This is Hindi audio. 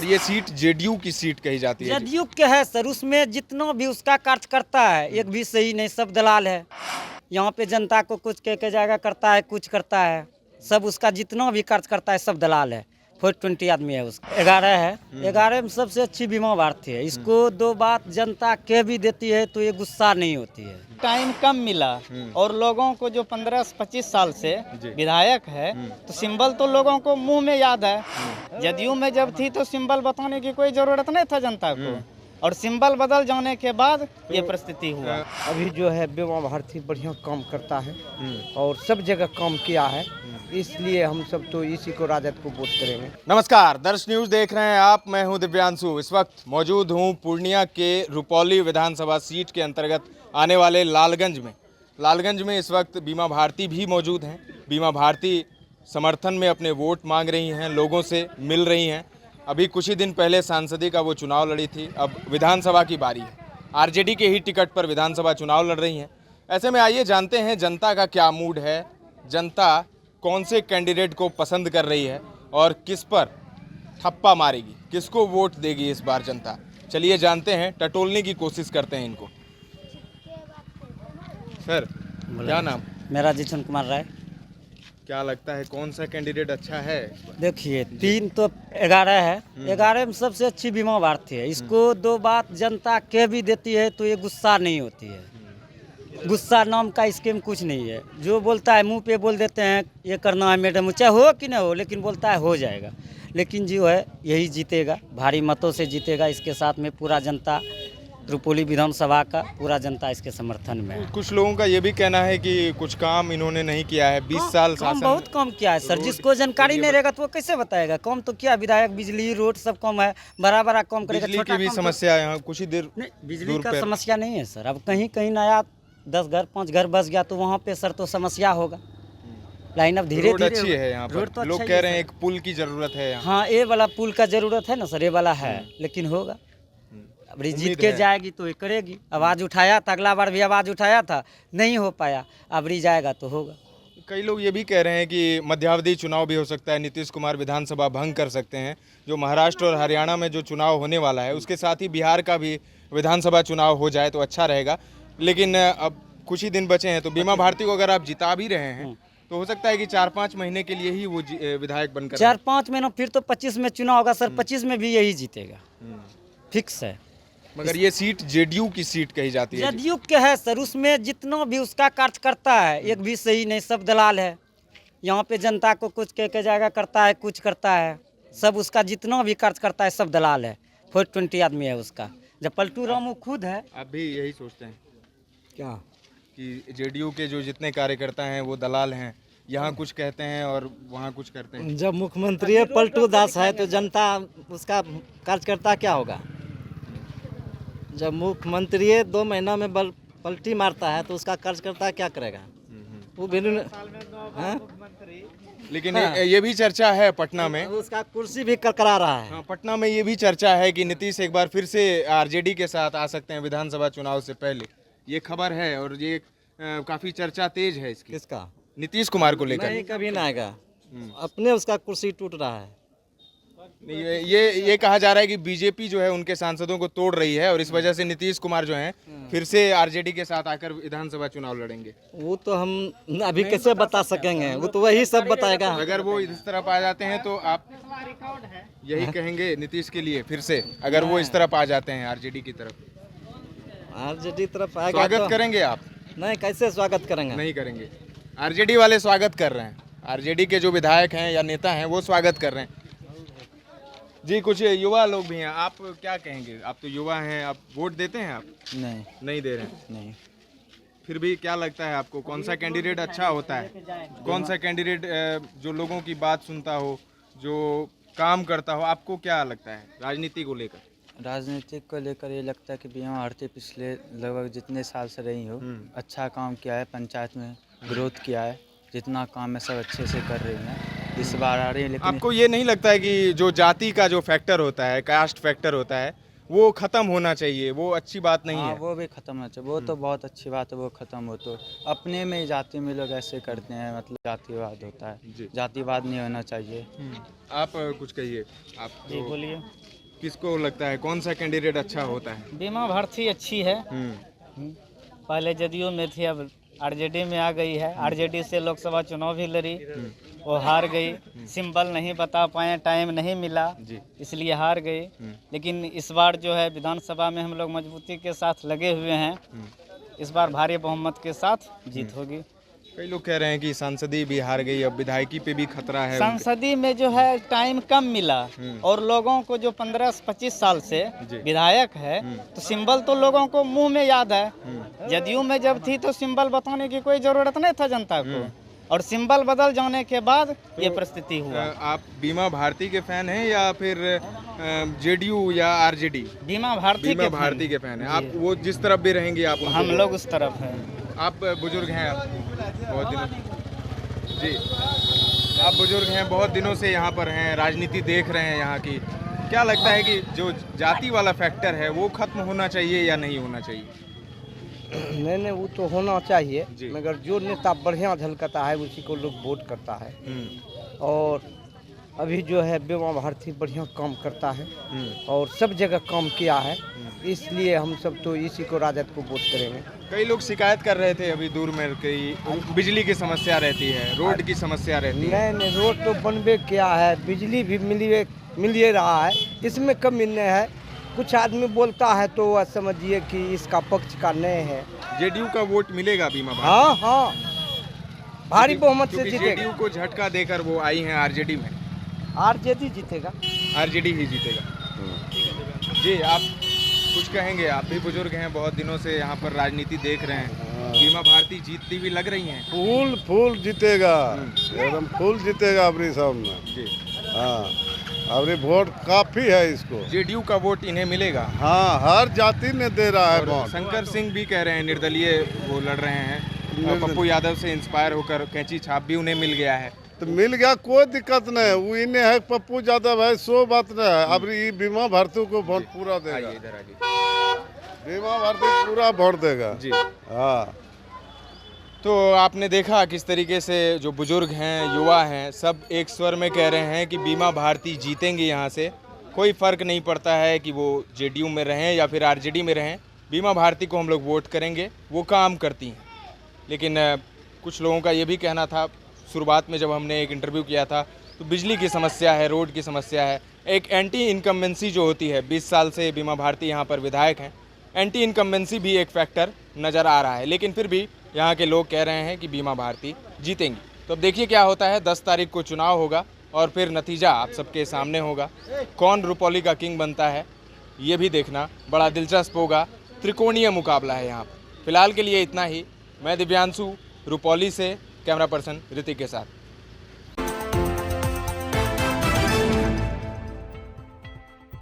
ये सीट जेडीयू की सीट कही जाती है। जदयू के है सर, उसमें जितना भी उसका कार्य करता है एक भी सही नहीं, सब दलाल है। यहाँ पे जनता को कुछ कह के जाएगा करता है, कुछ करता है, सब उसका जितना भी कार्य करता है सब दलाल है। 420 आदमी है उसका, 11 है। 11 में सबसे अच्छी बीमा भारती है। इसको दो बात जनता कह भी देती है तो ये गुस्सा नहीं होती है। टाइम कम मिला और लोगों को जो 15-25 साल से विधायक है तो सिंबल तो लोगों को मुंह में याद है। जदयू में जब थी तो सिंबल बताने की कोई जरूरत नहीं था जनता को, और सिंबल बदल जाने के बाद ये परिस्थिति हुआ। अभी जो है बीमा भारती बढ़िया काम करता है और सब जगह काम किया है, इसलिए हम सब तो इसी को राजद को वोट करेंगे। नमस्कार, दर्श न्यूज देख रहे हैं आप। मैं हूं दिव्यांशु। इस वक्त मौजूद हूं पूर्णिया के रुपौली विधानसभा सीट के अंतर्गत आने वाले लालगंज में। लालगंज में इस वक्त बीमा भारती भी मौजूद हैं। बीमा भारती समर्थन में अपने वोट मांग रही हैं, लोगों से मिल रही हैं। अभी कुछ ही दिन पहले सांसदी का वो चुनाव लड़ी थी, अब विधानसभा की बारी है। आरजेडी के ही टिकट पर विधानसभा चुनाव लड़ रही हैं। ऐसे में आइए जानते हैं जनता का क्या मूड है, जनता कौन से कैंडिडेट को पसंद कर रही है और किस पर थप्पा मारेगी, किसको वोट देगी इस बार जनता। चलिए जानते हैं, टटोलने की कोशिश करते हैं इनको। सर, क्या नाम? मेरा जिशन कुमार राय। क्या लगता है कौन सा कैंडिडेट अच्छा है? देखिए 3 तो 11 है। 11 में सबसे अच्छी बीमा भारती है। इसको दो बात जनता कह भी देती है तो ये गुस्सा नहीं होती है। गुस्सा नाम का स्कीम कुछ नहीं है। जो बोलता है मुंह पे बोल देते हैं ये करना है मैडम, चाहे हो कि ना हो, लेकिन बोलता है हो जाएगा। लेकिन जो है यही जीतेगा, भारी मतों से जीतेगा। इसके साथ में पूरा जनता, रुपौली विधानसभा का पूरा जनता इसके समर्थन में है। कुछ लोगों का ये भी कहना है कि कुछ काम इन्होंने नहीं किया है। 20 साल शासन, बहुत कम किया है सर। जिसको जानकारी नहीं रहेगा तो वो कैसे बताएगा? कम तो क्या, विधायक बिजली रोड सब कम है, बड़ा बड़ा कम करेगा। बिजली की भी समस्या है यहाँ कुछ ही देर नहीं, बिजली का समस्या नहीं है सर। अब कहीं कहीं नया 10 घर 5 घर बस गया तो वहाँ पे सर तो समस्या होगा। लाइन अब धीरे धीरे अच्छी है यहाँ पर। तो लोग कह रहे हैं एक पुल की जरूरत है यहाँ। हाँ, ये वाला पुल का जरूरत है ना सर, ये वाला है, लेकिन होगा। अब जीत के जाएगी तो ये करेगी। आवाज़ उठाया था, अगला बार भी आवाज़ उठाया था, नहीं हो पाया। अब जाएगा तो होगा। कई लोग ये भी कह रहे हैं कि मध्यावधि चुनाव भी हो सकता है, नीतीश कुमार विधानसभा भंग कर सकते हैं। जो महाराष्ट्र और हरियाणा में जो चुनाव होने वाला है उसके साथ ही बिहार का भी विधानसभा चुनाव हो जाए तो अच्छा रहेगा। लेकिन अब कुछ ही दिन बचे हैं तो बीमा भारती को अगर आप जिता भी रहे हैं तो हो सकता है कि 4-5 महीने के लिए ही वो विधायक बनकर 4-5 महीना, फिर तो 25 में चुनाव होगा सर। 25 में भी यही जीतेगा, फिक्स है। मगर ये सीट जेडीयू की सीट कही जाती है। जदयू के है सर, उसमें जितना भी उसका कार्य करता है एक भी सही नहीं, सब दलाल है। यहाँ पे जनता को कुछ कह के जाएगा करता है, कुछ करता है, सब उसका जितना भी कार्य करता है सब दलाल है। 420 आदमी है उसका। जब पलटू रामू खुद है। आप भी यही सोचते हैं क्या कि जेडीयू के जो जितने कार्यकर्ता हैं वो दलाल हैं, यहाँ कुछ कहते हैं और वहाँ कुछ करते हैं? जब मुख्यमंत्री पलटू दास है तो जनता उसका कार्यकर्ता क्या होगा? जब मुख्यमंत्री 2 महीना में पलटी मारता है तो उसका कार्यकर्ता क्या करेगा? वो भी लेकिन ये भी चर्चा है पटना में, उसका कुर्सी भी करकरा रहा है। हाँ, पटना में ये भी चर्चा है कि नीतीश एक बार फिर से आरजेडी के साथ आ सकते हैं विधानसभा चुनाव से पहले। ये खबर है और ये काफी चर्चा तेज है इसकी। किसका? नीतीश कुमार को लेकर। नहीं, कभी ना आएगा। अपने उसका कुर्सी टूट रहा है। ये कहा जा रहा है कि बीजेपी जो है उनके सांसदों को तोड़ रही है और इस वजह से नीतीश कुमार जो हैं फिर से आरजेडी के साथ आकर विधानसभा चुनाव लड़ेंगे। वो तो हम अभी कैसे बता सकेंगे? वो तो वही सब बताएगा। अगर वो इस तरफ आ जाते हैं तो आप यही कहेंगे नीतीश के लिए फिर से, अगर वो इस तरफ आ जाते हैं आरजेडी की तरफ? आरजेडी तरफ आएगा स्वागत तो करेंगे आप? नहीं, कैसे स्वागत करेंगे? नहीं करेंगे। आरजेडी वाले स्वागत कर रहे हैं, आरजेडी के जो विधायक हैं या नेता हैं वो स्वागत कर रहे हैं। जी, कुछ युवा लोग भी हैं, आप क्या कहेंगे? आप तो युवा हैं, आप वोट देते हैं? आप नहीं दे रहे हैं? नहीं। फिर भी क्या लगता है आपको कौन सा कैंडिडेट अच्छा होता है? कौन सा कैंडिडेट जो लोगों की बात सुनता हो, जो काम करता हो? आपको क्या लगता है राजनीति को लेकर? राजनीतिक को लेकर ये लगता है कि बीमा भारती पिछले लगभग जितने साल से रही हो अच्छा काम किया है, पंचायत में ग्रोथ किया है, जितना काम है सब अच्छे से कर रही है। इस बार आ रही है, लेकिन आपको ये नहीं लगता है कि जो जाति का जो फैक्टर होता है, कास्ट फैक्टर होता है, वो खत्म होना चाहिए? वो अच्छी बात नहीं है? वो भी खत्म होना चाहिए। वो तो बहुत अच्छी बात है, वो खत्म हो। तो अपने में ही जाति में लोग ऐसे करते हैं, मतलब जातिवाद होता है, जातिवाद नहीं होना चाहिए। आप कुछ कहिए। आप जी बोलिए। किसको लगता है कौन सा कैंडिडेट अच्छा होता है? बीमा भारती अच्छी है। पहले जदयू में थी, अब आरजेडी में आ गई है। आरजेडी से लोकसभा चुनाव भी लड़ी, वो हार गई। सिंबल नहीं बता पाए, टाइम नहीं मिला, इसलिए हार गई। लेकिन इस बार जो है विधानसभा में हम लोग मजबूती के साथ लगे हुए हैं। इस बार भारी बहुमत के साथ जीत होगी। कई लोग कह रहे हैं कि सांसदी भी हार गई, अब विधायकी पे भी खतरा है। संसदी में जो है टाइम कम मिला, और लोगों को जो 15-25 साल से विधायक है तो सिंबल तो लोगों को मुंह में याद है। जदयू में जब थी तो सिंबल बताने की कोई जरूरत नहीं था जनता को, और सिंबल बदल जाने के बाद ये परिस्थिति हुआ। आप बीमा भारती के फैन हैं या फिर जेडीयू या आरजेडी? बीमा भारती के फैन हैं आप? वो जिस तरफ भी रहेंगे आप? हम लोग उस तरफ हैं। आप बुजुर्ग हैं, आप बहुत दिनों जी आप बुजुर्ग हैं, बहुत दिनों से यहाँ पर हैं, राजनीति देख रहे हैं यहाँ की। क्या लगता है कि जो जाति वाला फैक्टर है वो खत्म होना चाहिए या नहीं होना चाहिए? नहीं, वो तो होना चाहिए, मगर जो नेता बढ़िया झलकता है उसी को लोग वोट करता है। और अभी जो है बीमा भारती बढ़िया काम करता है और सब जगह काम किया है, इसलिए हम सब तो इसी को राजद को वोट करेंगे। कई लोग शिकायत कर रहे थे अभी दूर में कि बिजली की समस्या रहती है, रोड की समस्या रहती है। नहीं, रोड तो बनबे किया है, बिजली भी मिल ही रहा है, इसमें कमी नहीं है। कुछ आदमी बोलता है तो वह समझिए कि इसका पक्ष का नहीं है। जेडीयू का वोट मिलेगा बीमा भारती? हाँ, भारी बहुमत से जीतेगा। जेडीयू को झटका देकर वो आई हैं आरजेडी में। आरजेडी जीतेगा, आरजेडी ही जीतेगा। जी आप कुछ कहेंगे? आप भी बुजुर्ग हैं, बहुत दिनों से यहाँ पर राजनीति देख रहे हैं, बीमा भारती जीतती भी लग रही हैं। फूल जीतेगा, एकदम फूल जीतेगा अपनी सामने जी। हाँ, अभी वोट काफी है इसको। जेडीयू का वोट इन्हें मिलेगा? हाँ, हर जाति ने दे रहा है वोट। शंकर सिंह भी कह रहे हैं, निर्दलीय वो लड़ रहे हैं, पप्पू यादव से इंस्पायर होकर कैंची छाप भी उन्हें मिल गया है। तो मिल गया, कोई दिक्कत नहीं है, वो इन्हें है पप्पू यादव है, सो बात नहीं है। अब ये बीमा भारती को वोट पूरा देगा, बीमा भारती पूरा वोट देगा जी। हाँ, तो आपने देखा किस तरीके से जो बुजुर्ग हैं, युवा हैं, सब एक स्वर में कह रहे हैं कि बीमा भारती जीतेंगे यहाँ से। कोई फ़र्क नहीं पड़ता है कि वो जेडीयू में रहें या फिर आरजेडी में रहें, बीमा भारती को हम लोग वोट करेंगे, वो काम करती हैं। लेकिन कुछ लोगों का ये भी कहना था, शुरुआत में जब हमने एक इंटरव्यू किया था तो बिजली की समस्या है, रोड की समस्या है, एक एंटी इनकम्बेंसी जो होती है, 20 साल से बीमा भारती यहाँ पर विधायक हैं, एंटी इनकम्बेंसी भी एक फैक्टर नज़र आ रहा है। लेकिन फिर भी यहाँ के लोग कह रहे हैं कि बीमा भारती जीतेंगी। तो अब देखिए क्या होता है, 10 तारीख को चुनाव होगा और फिर नतीजा आप सबके सामने होगा। कौन रुपौली का किंग बनता है ये भी देखना बड़ा दिलचस्प होगा। त्रिकोणीय मुकाबला है यहाँ पर। फिलहाल के लिए इतना ही। मैं दिव्यांशु, रुपौली से, कैमरा पर्सन ऋतिक के साथ।